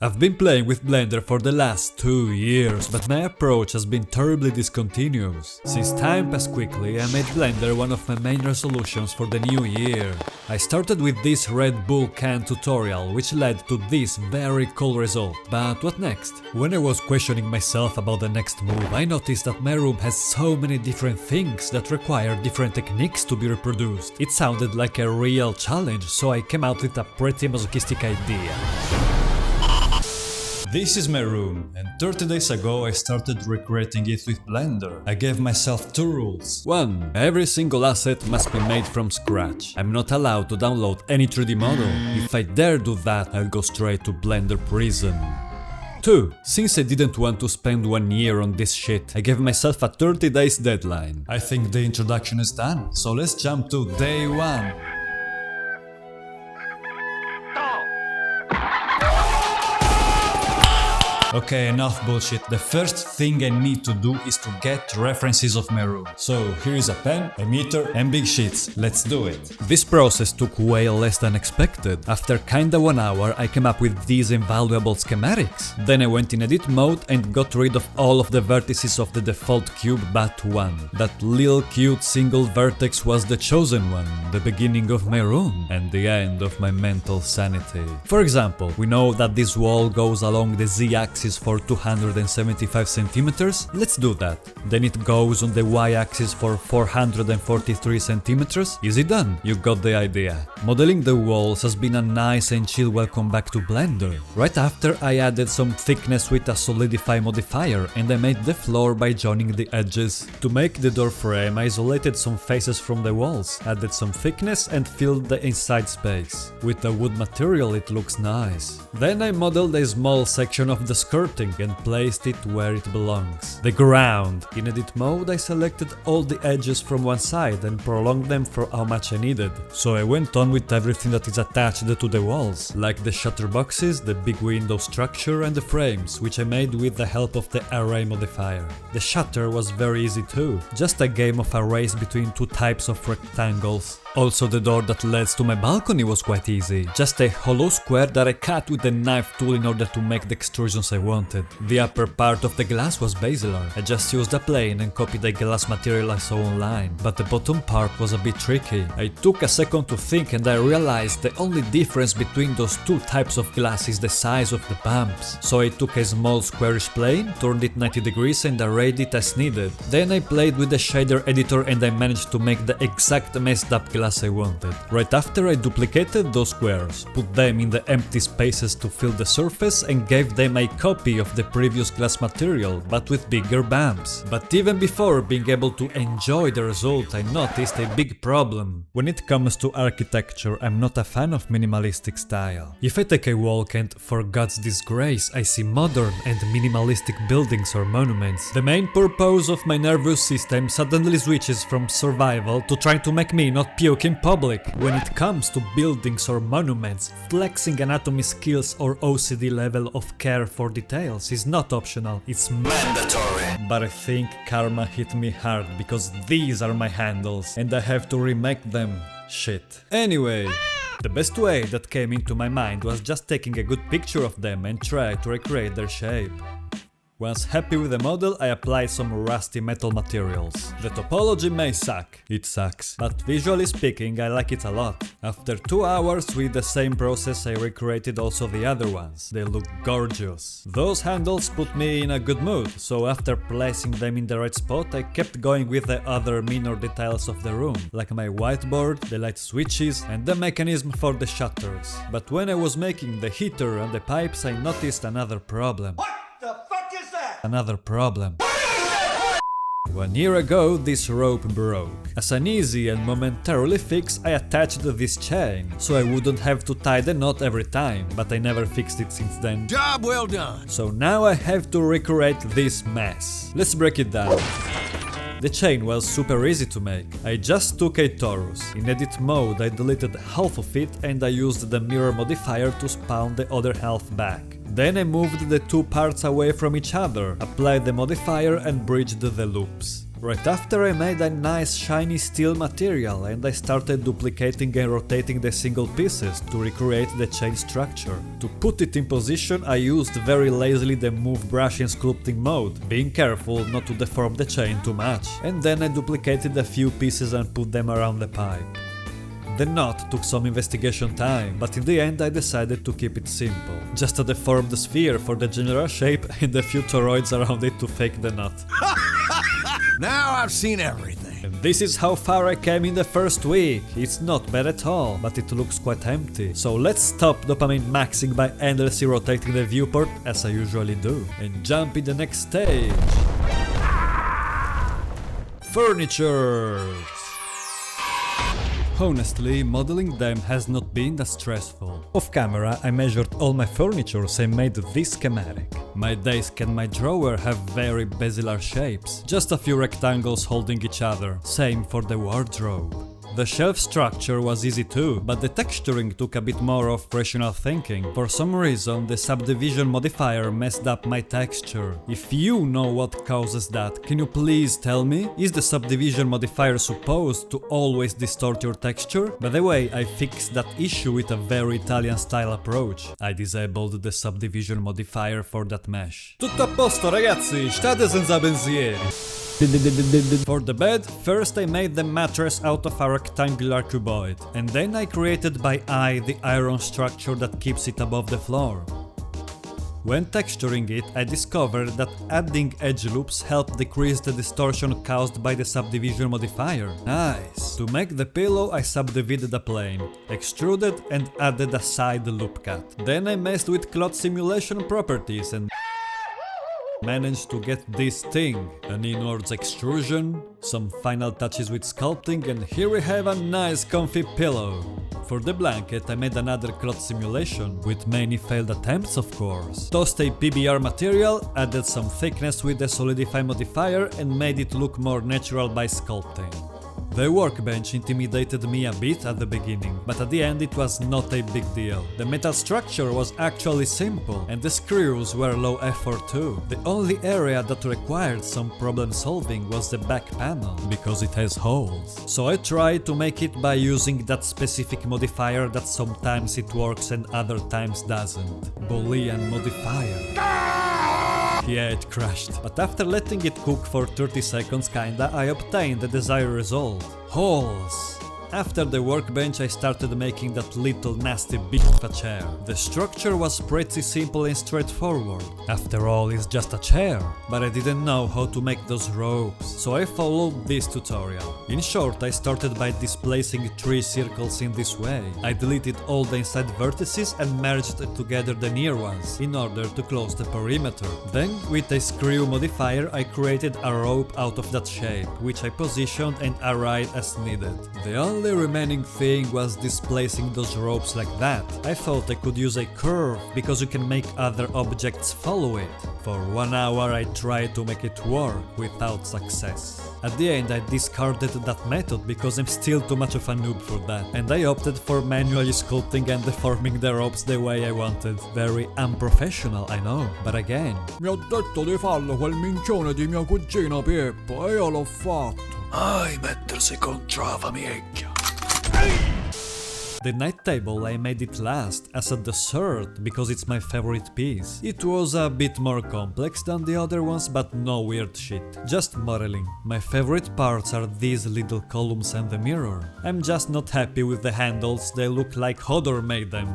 I've been playing with Blender for the last 2 years, but my approach has been terribly discontinuous. Since time passed quickly, I made Blender one of my main resolutions for the new year. I started with this Red Bull can tutorial, which led to this very cool result. But what next? When I was questioning myself about the next move, I noticed that my room has so many different things that require different techniques to be reproduced. It sounded like a real challenge, so I came out with a pretty masochistic idea. This is my room, and 30 days ago I started recreating it with Blender. I gave myself 2 rules. 1. Every single asset must be made from scratch. I'm not allowed to download any 3D model. If I dare do that, I'll go straight to Blender prison. 2. Since I didn't want to spend 1 year on this shit, I gave myself a 30 days deadline. I think the introduction is done, so let's jump to day 1. Okay, enough bullshit. The first thing I need to do is to get references of my room. So here is a pen, a meter and big sheets. Let's do it. This process took way less than expected. After kinda 1 hour I came up with these invaluable schematics. Then I went in edit mode and got rid of all of the vertices of the default cube but one. That little cute single vertex was the chosen one, the beginning of my room and the end of my mental sanity. For example, we know that this wall goes along the z-axis for 275 centimeters. Let's do that. Then it goes on the y-axis for 443 centimeters. Easy done, you got the idea. Modeling the walls has been a nice and chill welcome back to Blender. Right after I added some thickness with a solidify modifier and I made the floor by joining the edges. To make the door frame, I isolated some faces from the walls, added some thickness and filled the inside space. With the wood material it looks nice. Then I modeled a small section of the skirting and placed it where it belongs. The ground. In edit mode I selected all the edges from one side and prolonged them for how much I needed. So I went on with everything that is attached to the walls, like the shutter boxes, the big window structure and the frames, which I made with the help of the array modifier. The shutter was very easy too, just a game of arrays between 2 types of rectangles. Also the door that leads to my balcony was quite easy, just a hollow square that I cut with a knife tool in order to make the extrusions I wanted. The upper part of the glass was basilar, I just used a plane and copied the glass material I saw online, but the bottom part was a bit tricky. I took a second to think and I realized the only difference between those 2 types of glass is the size of the bumps. So I took a small squarish plane, turned it 90 degrees and arrayed it as needed. Then I played with the shader editor and I managed to make the exact messed up glass I wanted. Right after I duplicated those squares, put them in the empty spaces to fill the surface and gave them a copy of the previous glass material, but with bigger bumps. But even before being able to enjoy the result, I noticed a big problem. When it comes to architecture, I'm not a fan of minimalistic style. If I take a walk and, for God's disgrace, I see modern and minimalistic buildings or monuments, the main purpose of my nervous system suddenly switches from survival to trying to make me not puke in public. When it comes to buildings or monuments, flexing anatomy skills or OCD level of care for details is not optional, it's mandatory. But I think karma hit me hard because these are my handles and I have to remake them. Shit. Anyway, the best way that came into my mind was just taking a good picture of them and try to recreate their shape. Once happy with the model, I applied some rusty metal materials. The topology may suck, it sucks, but visually speaking I like it a lot. After 2 hours with the same process I recreated also the other ones. They look gorgeous. Those handles put me in a good mood, so after placing them in the right spot I kept going with the other minor details of the room, like my whiteboard, the light switches and the mechanism for the shutters. But when I was making the heater and the pipes I noticed another problem. Another problem. 1 year ago this rope broke. As an easy and momentarily fix, I attached this chain, so I wouldn't have to tie the knot every time, but I never fixed it since then. Job well done! So now I have to recreate this mess. Let's break it down. The chain was super easy to make. I just took a torus. In edit mode I deleted half of it and I used the mirror modifier to spawn the other half back. Then I moved the 2 parts away from each other, applied the modifier and bridged the loops. Right after I made a nice shiny steel material and I started duplicating and rotating the single pieces to recreate the chain structure. To put it in position I used very lazily the move brush in sculpting mode, being careful not to deform the chain too much, and then I duplicated a few pieces and put them around the pipe. The knot took some investigation time, but in the end I decided to keep it simple. Just a deformed sphere for the general shape and a few toroids around it to fake the knot. Now I've seen everything. And this is how far I came in the first week. It's not bad at all, but it looks quite empty. So let's stop dopamine maxing by endlessly rotating the viewport, as I usually do, and jump in the next stage. Furnitures! Honestly, modeling them has not been that stressful. Off camera, I measured all my furnitures and made this schematic. My desk and my drawer have very basilar shapes, just a few rectangles holding each other, same for the wardrobe. The shelf structure was easy too, but the texturing took a bit more of rational thinking. For some reason, the subdivision modifier messed up my texture. If you know what causes that, can you please tell me? Is the subdivision modifier supposed to always distort your texture? By the way, I fixed that issue with a very Italian style approach. I disabled the subdivision modifier for that mesh. Tutto a posto ragazzi, state senza pensieri! For the bed, first I made the mattress out of a rectangular cuboid, and then I created by eye the iron structure that keeps it above the floor. When texturing it, I discovered that adding edge loops helped decrease the distortion caused by the subdivision modifier. Nice! To make the pillow, I subdivided a plane, extruded and added a side loop cut. Then I messed with cloth simulation properties and managed to get this thing, an inwards extrusion, some final touches with sculpting, and here we have a nice comfy pillow. For the blanket I made another cloth simulation, with many failed attempts of course. Tossed a PBR material, added some thickness with the solidify modifier and made it look more natural by sculpting. The workbench intimidated me a bit at the beginning, but at the end it was not a big deal. The metal structure was actually simple, and the screws were low effort too. The only area that required some problem solving was the back panel, because it has holes. So I tried to make it by using that specific modifier that sometimes it works and other times doesn't. Boolean modifier. Yeah, it crashed. But after letting it cook for 30 seconds kinda, I obtained the desired result. Holes! After the workbench I started making that little nasty bit of a chair. The structure was pretty simple and straightforward. After all, it's just a chair. But I didn't know how to make those ropes, so I followed this tutorial. In short, I started by displacing 3 circles in this way. I deleted all the inside vertices and merged together the near ones, in order to close the perimeter. Then, with a screw modifier, I created a rope out of that shape, which I positioned and arrayed as needed. The only remaining thing was displacing those ropes like that. I thought I could use a curve, because you can make other objects follow it. For 1 hour I tried to make it work, without success. At the end I discarded that method because I'm still too much of a noob for that, and I opted for manually sculpting and deforming the ropes the way I wanted. Very unprofessional, I know, but again. Mi ha detto di farlo quel minchione di mia cugina Pippo e io l'ho fatto. Mettersi contro la famiglia. The night table I made it last, as a dessert, because it's my favorite piece. It was a bit more complex than the other ones, but no weird shit. Just modeling. My favorite parts are these little columns and the mirror. I'm just not happy with the handles, they look like Hodor made them.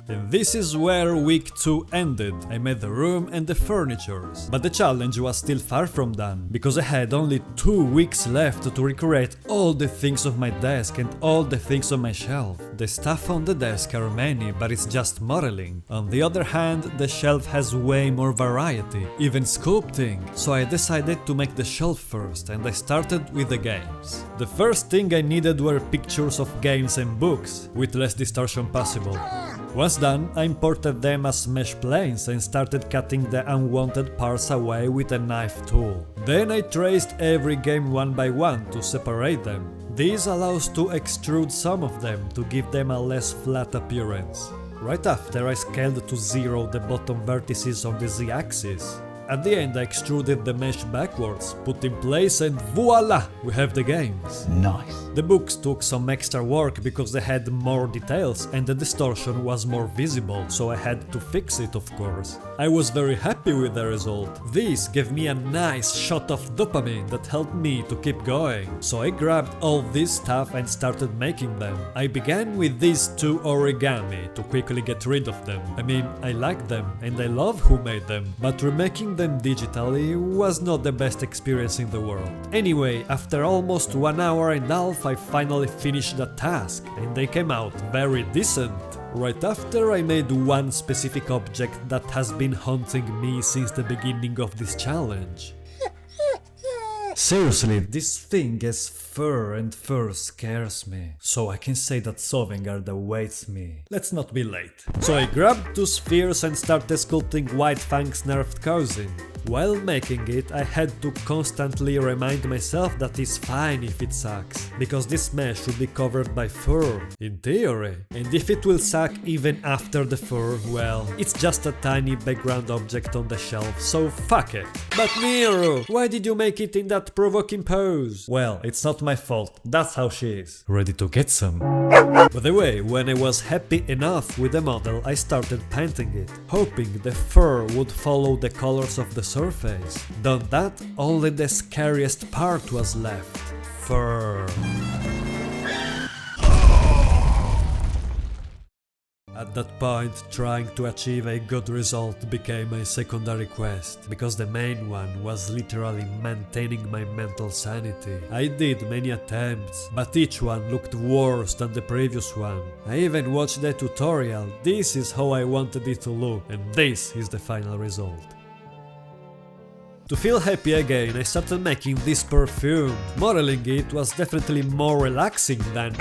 And this is where week 2 ended. I made the room and the furnitures. But the challenge was still far from done, because I had only 2 weeks left to recreate all the things of my desk and all the things on my shelf. The stuff on the desk are many, but it's just modeling. On the other hand, the shelf has way more variety, even sculpting. So I decided to make the shelf first, and I started with the games. The first thing I needed were pictures of games and books, with less distortion possible. Once done, I imported them as mesh planes and started cutting the unwanted parts away with a knife tool. Then I traced every game one by one to separate them. This allows to extrude some of them to give them a less flat appearance. Right after, I scaled to 0 the bottom vertices on the z-axis. At the end I extruded the mesh backwards, put in place, and voila! We have the games. Nice. The books took some extra work because they had more details and the distortion was more visible, so I had to fix it, of course. I was very happy with the result. This gave me a nice shot of dopamine that helped me to keep going. So I grabbed all this stuff and started making them. I began with these two origami to quickly get rid of them. I mean, I like them and I love who made them, but remaking them digitally was not the best experience in the world. Anyway, after almost 1 hour and a half I finally finished the task and they came out very decent. Right after I made one specific object that has been haunting me since the beginning of this challenge. Seriously, this thing has fur and fur scares me. So I can say that Sovngarde awaits me. Let's not be late. So I grabbed 2 spheres and started sculpting White Fang's nerfed cousin. While making it, I had to constantly remind myself that it's fine if it sucks, because this mesh should be covered by fur, in theory. And if it will suck even after the fur, well, it's just a tiny background object on the shelf, so fuck it. But Niuru, why did you make it in that provoking pose? Well, it's not my fault, that's how she is. Ready to get some. By the way, when I was happy enough with the model, I started painting it, hoping the fur would follow the colors of the surface. Done that, only the scariest part was left. Fur. At that point, trying to achieve a good result became a secondary quest, because the main one was literally maintaining my mental sanity. I did many attempts, but each one looked worse than the previous one. I even watched the tutorial. This is how I wanted it to look, and this is the final result. To feel happy again, I started making this perfume. Modeling it was definitely more relaxing than...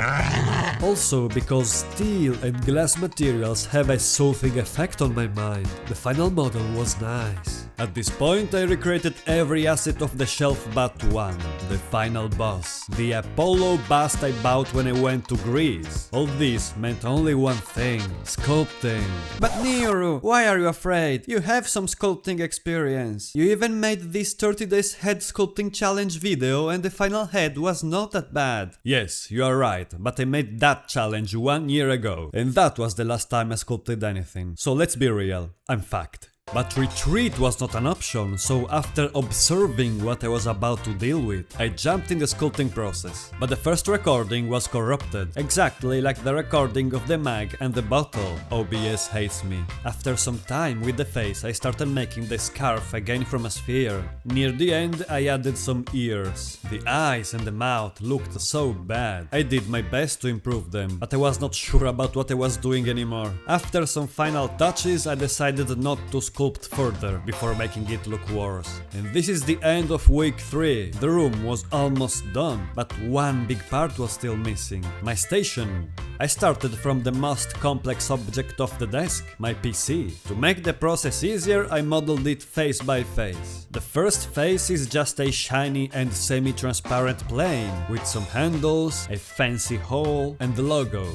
Also because steel and glass materials have a soothing effect on my mind. The final model was nice. At this point I recreated every asset of the shelf but one, the final boss. The Apollo bust I bought when I went to Greece. All this meant only one thing, sculpting. But Niuru, why are you afraid? You have some sculpting experience. You even made this 30 days head sculpting challenge video and the final head was not that bad. Yes, you are right, but I made that challenge 1 year ago, and that was the last time I sculpted anything. So let's be real, I'm fucked. But retreat was not an option, so after observing what I was about to deal with, I jumped in the sculpting process. But the first recording was corrupted, exactly like the recording of the mag and the bottle. OBS hates me. After some time with the face, I started making the scarf again from a sphere. Near the end, I added some ears. The eyes and the mouth looked so bad. I did my best to improve them, but I was not sure about what I was doing anymore. After some final touches, I decided not to sculpt further before making it look worse. And this is the end of week 3. The room was almost done, but one big part was still missing. My station. I started from the most complex object of the desk, my PC. To make the process easier, I modeled it face by face. The first face is just a shiny and semi-transparent plane, with some handles, a fancy hole, and the logo.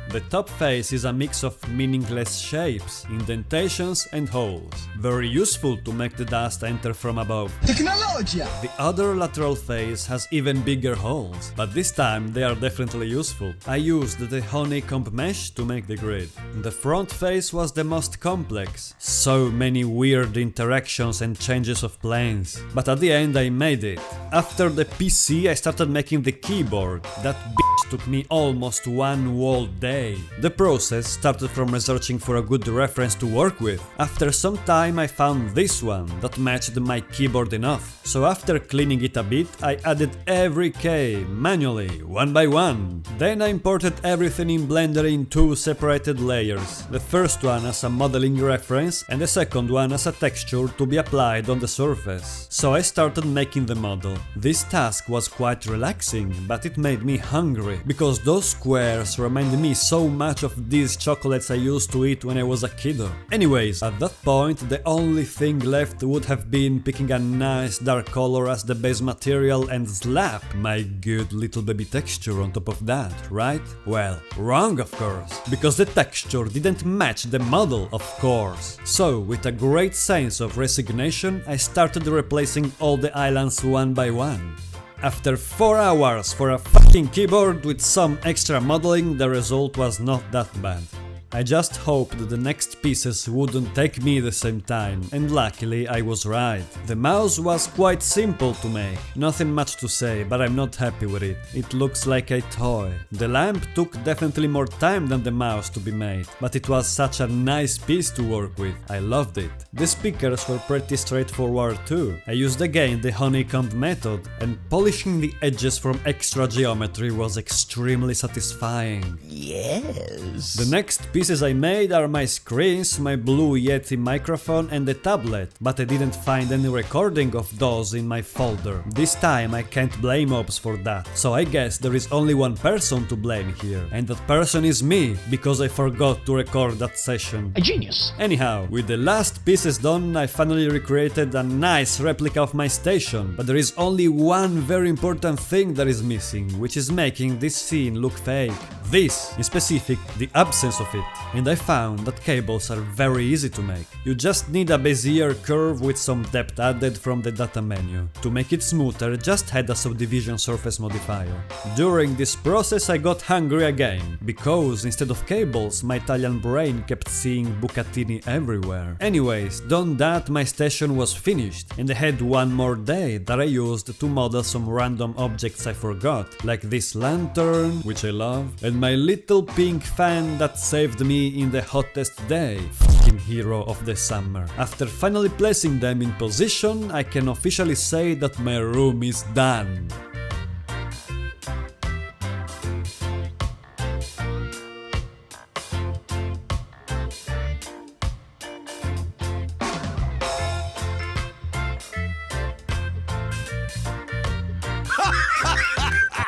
The top face is a mix of meaningless shapes, indentations and holes. Very useful to make the dust enter from above. Technologia! The other lateral face has even bigger holes, but this time they are definitely useful. I used the honeycomb mesh to make the grid. The front face was the most complex. So many weird interactions and changes of planes. But at the end I made it. After the PC I started making the keyboard. That bitch took me almost 1 whole day. The process started from researching for a good reference to work with. After some time I found this one that matched my keyboard enough. So after cleaning it a bit, I added every key manually, one by one. Then I imported everything in Blender in 2 separated layers. The first one as a modeling reference and the second one as a texture to be applied on the surface. So I started making the model. This task was quite relaxing, but it made me hungry, because those squares reminded me so much of these chocolates I used to eat when I was a kiddo. Anyways, at that point the only thing left would have been picking a nice dark color as the base material and slap my good little baby texture on top of that, right? Well, wrong of course, because the texture didn't match the model, of course. So, with a great sense of resignation, I started replacing all the islands one by one. After 4 hours for a fucking keyboard with some extra modeling, the result was not that bad. I just hoped the next pieces wouldn't take me the same time, and luckily I was right. The mouse was quite simple to make, nothing much to say, but I'm not happy with it. It looks like a toy. The lamp took definitely more time than the mouse to be made, but it was such a nice piece to work with. I loved it. The speakers were pretty straightforward too. I used again the honeycomb method, and polishing the edges from extra geometry was extremely satisfying. Yes. The next pieces I made are my screens, my Blue Yeti microphone and the tablet, but I didn't find any recording of those in my folder. This time I can't blame Ops for that, so I guess there is only one person to blame here, and that person is me, because I forgot to record that session. A genius. Anyhow, with the last pieces done, I finally recreated a nice replica of my station, but there is only one very important thing that is missing, which is making this scene look fake. This, in specific, the absence of it. And I found that cables are very easy to make. You just need a Bezier curve with some depth added from the data menu. To make it smoother, just add a subdivision surface modifier. During this process I got hungry again, because instead of cables, my Italian brain kept seeing bucatini everywhere. Anyways, done that, my station was finished, and I had one more day that I used to model some random objects I forgot, like this lantern, which I love, and my little pink fan that saved me in the hottest day. Fucking hero of the summer. After finally placing them in position, I can officially say that my room is done.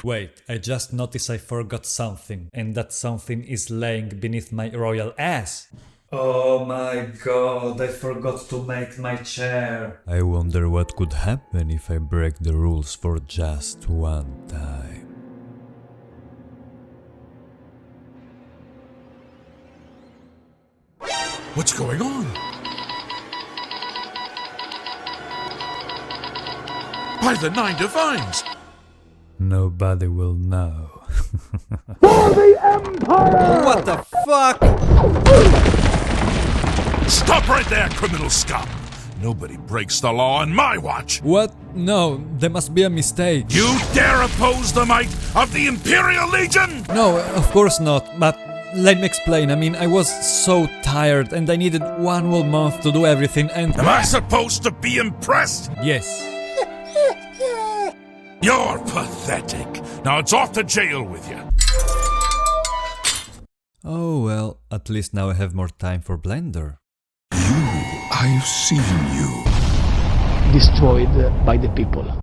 Wait, I just noticed I forgot something, and that something is laying beneath my royal ass. Oh my god, I forgot to make my chair. I wonder what could happen if I break the rules for just one time. What's going on? By the Nine Divines! Nobody will know. For the Empire! What the fuck? Stop right there, criminal scum! Nobody breaks the law on my watch! What? No, there must be a mistake. You dare oppose the might of the Imperial Legion? No, of course not, but let me explain. I mean, I was so tired and I needed one whole month to do everything and... Am I supposed to be impressed? Yes. You're pathetic. Now it's off to jail with you. Oh well, at least now I have more time for Blender. I've seen you. Destroyed by the people.